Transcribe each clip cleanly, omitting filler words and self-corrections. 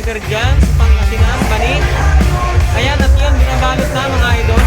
sticker dyan sa Pangasinan, Bani. Ayan, at yun, binabalot na mga idol.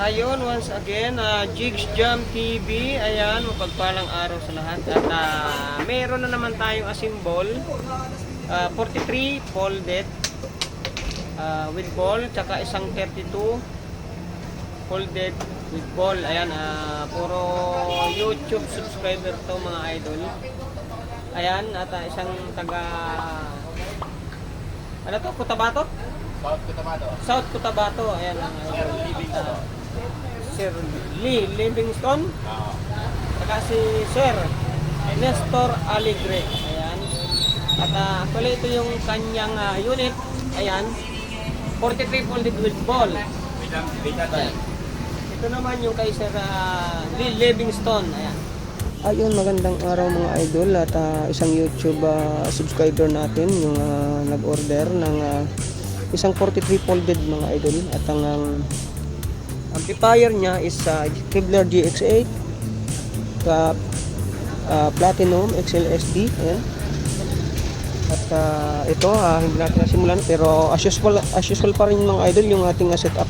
Ayun, once again, Jigs Jam TV. Ayan, mapagpalang araw sa lahat. At meron na naman tayong asimbol. 43 folded with ball. Tsaka isang 32 folded with ball. Ayan, puro YouTube subscriber to mga idol. Ayan, at isang taga... Ano to? Cotabato? South Cotabato. South Cotabato. Ayan, Sir Lee Livingston. Saka si Sir Nestor Alegre. Ayan. At actually ito yung kanyang unit. Ayan. 43 folded with ball. Ayan. Ito naman yung kay Sir Lee Livingston. Ayan. Ayun, magandang araw mga idol. At isang YouTube subscriber natin yung nag-order ng isang 43 folded mga idol. At ang amplifier niya is Kevlar GX8 Platinum XLSD. Ayan. At ito hindi natin nasimulan, pero as usual pa rin mga idol yung ating setup.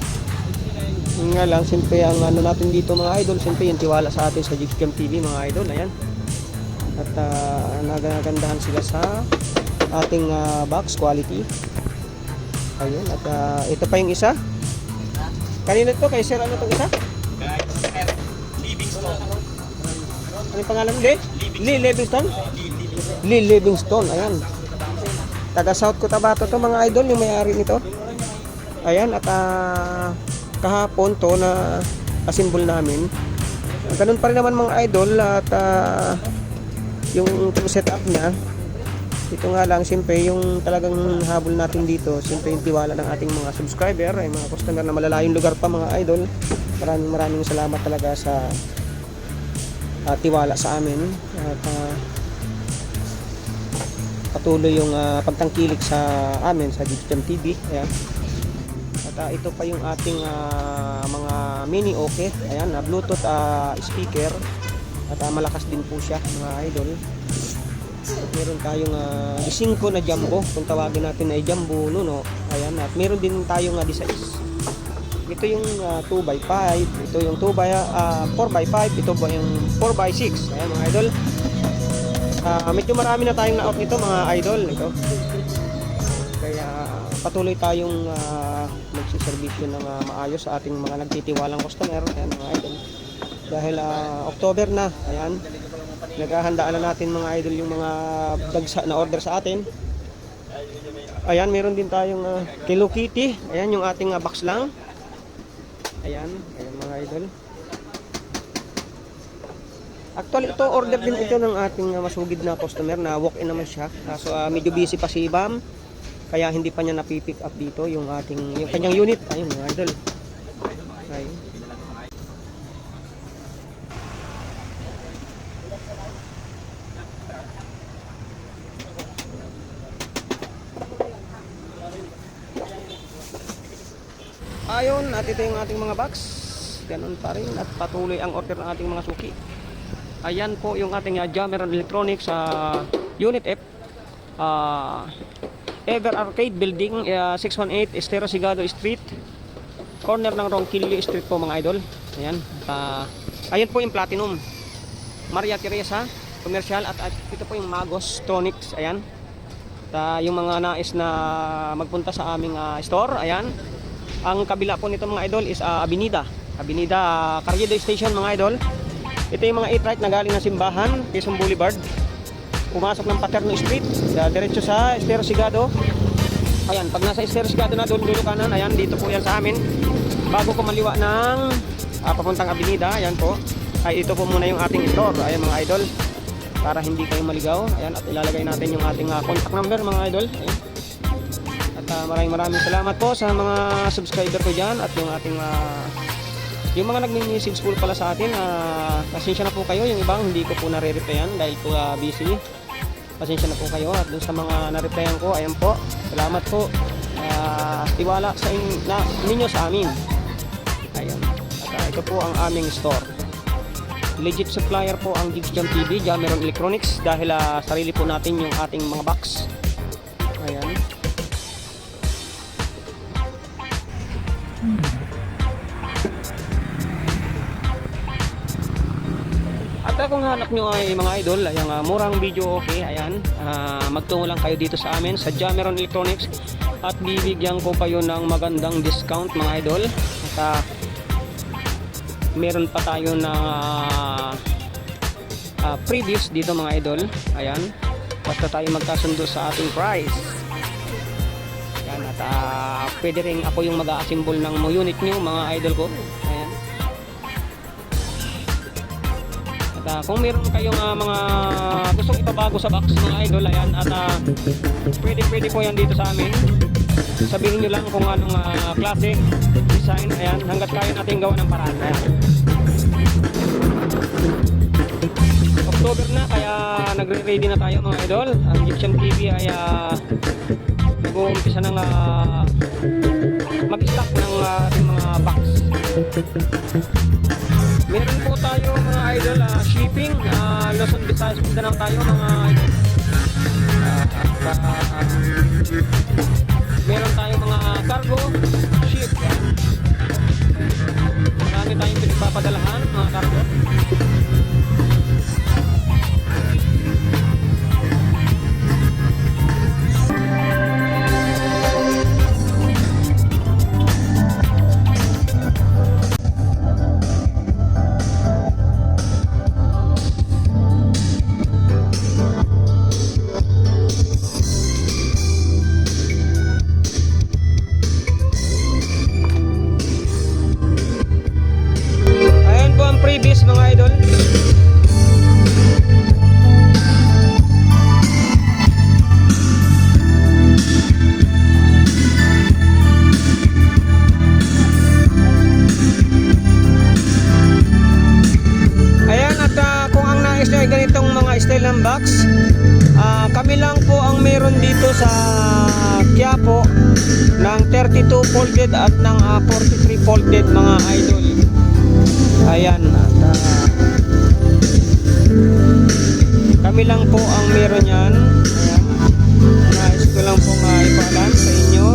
Yun nga lang, siyempre ang ano natin dito mga idol, siyempre yung tiwala sa atin sa Jigs Jam TV mga idol. Ayan. At nagagandahan sila sa ating box quality. Ayun, at ito pa yung isa. Kanina to kay Sir, ano itong isa? Sir Livingston. Ano yung pangalan? Lee Livingston? Lee Livingston, ayan. Taga South Cotabato to mga idol, yung may-ari nito. Ayan, at kahapon to na asimbol namin. Ganun pa rin naman mga idol, at yung setup niya. Ito nga lang, siyempre yung talagang habol natin dito, siyempre yung tiwala ng ating mga subscriber, ay mga customer na malalayong lugar pa mga idol. Maraming salamat talaga sa tiwala sa amin. At patuloy yung pagtangkilik sa amin sa Jigs Jam TV. Ayan. At ito pa yung ating mga mini okay. Ayan, Bluetooth speaker. At malakas din po siya mga idol. Meron tayong 5 na jumbo, kung tawagin natin ay jumbo nuno. Ayan, at meron din tayong size. Ito yung 2x5, ito yung 4x5, ito po yung 4x6. Ayan mga idol. Medyo marami na tayong na-out nito mga idol. Ito. Kaya patuloy tayong magsiservisyo ng maayos sa ating mga nagtitiwalang customer. Ayan mga idol. Dahil October na, ayan. Naghahandaan na natin mga idol yung mga dagsa na order sa atin. Ayan, meron din tayong Hello Kitty. Ayan yung ating box lang. Ayan mga idol. Actually ito, order din ito ng ating masugid na customer na walk-in naman siya. So medyo busy pa si Bam, kaya hindi pa niya napipick up dito yung kanyang unit. Ayun mga idol. Ayun. Ayun, at ito yung ating mga box. Ganun pa rin, at patuloy ang order ng ating mga suki. Ayan po yung ating Jammer Electronics sa Unit F, Ever Arcade Building, 618 Estero Sigado Street, corner ng Ronquillo Street po mga idol. Ayan, ayan po yung Platinum Maria Teresa Commercial, at ito po yung Magos Tronics. Ayan, yung mga nais na magpunta sa aming store. Ayan, ang kabila po nito mga idol is Avenida Carriedo Station mga idol. Ito yung mga 8-right na galing ng simbahan, Quezon Boulevard. Pumasok ng Paterno Street, diretso sa Estero Sigado. Ayan, pag nasa Estero Sigado na, dulo kanan. Ayan, dito po yan sa amin. Bago ko maliwa ng papuntang Avenida, ayan po. Ay, ito po muna yung ating store. Ayan mga idol, para hindi kayo maligaw. Ayan, at ilalagay natin yung ating contact number mga idol. Ayan. At maraming salamat po sa mga subscriber ko dyan, at yung ating Yung mga nagme-message po pala sa atin, pasensya na po kayo. Yung ibang hindi ko po nare-replyan dahil po busy. Pasensya na po kayo. At dun sa mga na-replyan ko, ayan po. Salamat po. Tiwala sa ninyo sa amin. Ayun. At ito po ang aming store. Legit supplier po ang Digital TV, Jameron Electronics, dahil sarili po natin yung ating mga box. Ayan. At kung hanap nyo ay mga idol, ayang murang video okay, ayan, magtungo lang kayo dito sa amin sa Jameron Electronics at bibigyan ko kayo ng magandang discount mga idol. At meron pa tayo ng previous dito mga idol, ayan, basta tayo magkasundo sa ating price. Ayan, at pwede rin ako yung mag-a-assemble ng unit nyo mga idol ko. Ayan. Kung meron kayong mga gustong ipabago sa box mga idol, ayan, at pwede po yan dito sa amin. Sabihin nyo lang kung anong klase, design, ayan, hanggat kaya natin gawa ng paraan. Ayan. October na, kaya nagre-ready na tayo mga idol. Ang Egyptian TV ay nag-uumpisa ng mag-stock ng ating mga box. Meron po tayo mga idol, shipping, Luzon, Visayas, Mindanao tayo mga idol. Meron tayo mga cargo, ship. Marami tayong pinagpapadalahan, mga cargo. Previous mga idol. Ayan, at kung ang nais nyo ay ganitong mga style ng box, kami lang po ang meron dito sa Quiapo ng 32 folded at ng 43 folded mga idol. Ayan, at kami lang po ang meron yan. Ayan, nais ko lang pong ipaalam sa inyo.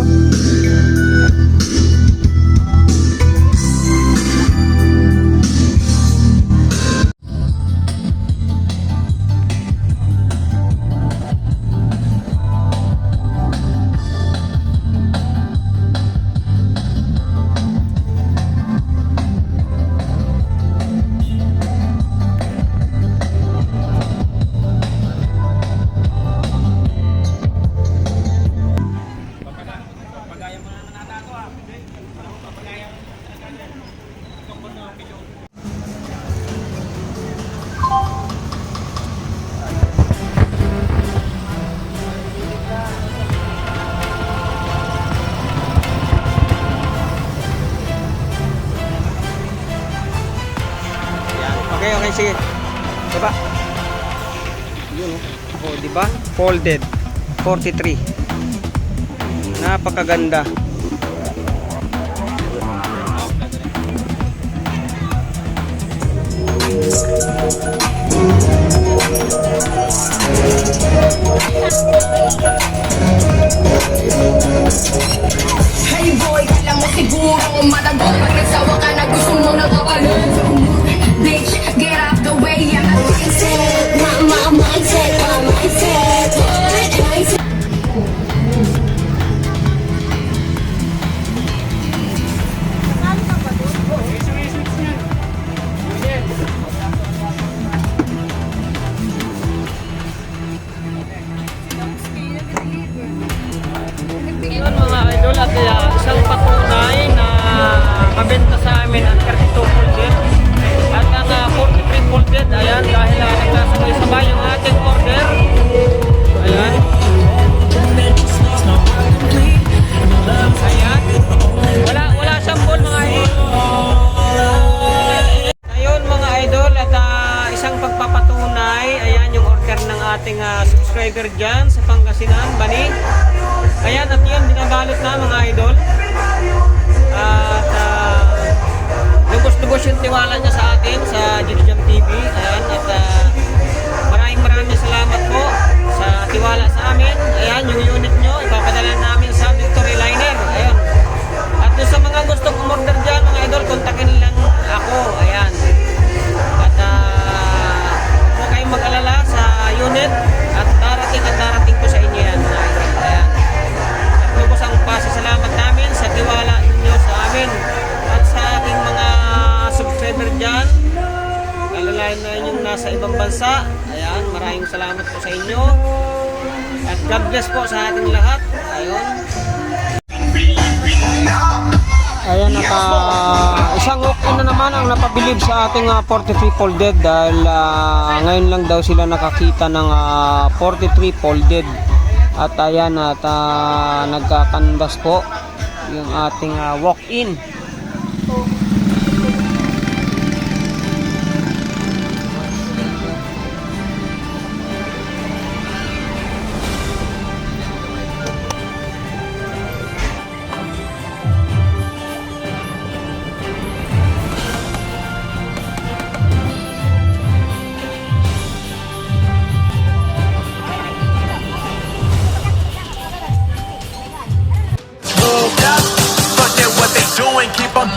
Okay, sige. Diba? Yun, oh, diba? Folded. 43. Napakaganda. Hey boy, kala mo siguro matagal pag nagsawa ka na gusto mo na kapalit. Bitch, get out the way, I'm not mindset. My mindset, my mindset. Yun mga idol, at isang patunay na mabenta sa amin ang 32 folded subscriber dyan sa Pangasinan, Bani. Ayan, at yun, binabalot na mga idol. At lubos-lubos yung tiwala niya sa atin sa Jam TV. Ayan, at maraming salamat po sa tiwala sa amin. Ayan, yung unit nyo, ipapadala namin sa Victory Liner. Ayan. At doon sa mga gusto umorder dyan, mga idol, kontakin lang ako. Ayan. At huwag kayong mag-alala sa unit at darating po sa inyo yan, mga idol. Ayan. At lubos ang pasasalamat namin sa tiwala ninyo sa amin at sa aking mga subscriber dyan, lalo na yung nasa ibang bansa. Ayan, maraming salamat po sa inyo at God bless po sa ating lahat. Ayun. Ayan, isang okay na naman ang napabilib sa ating 43 folded dahil ngayon lang daw sila nakakita ng 43 folded. At ayan, at nagkakandas po yung ating walk-in. Fuck that, what they doing, keep on.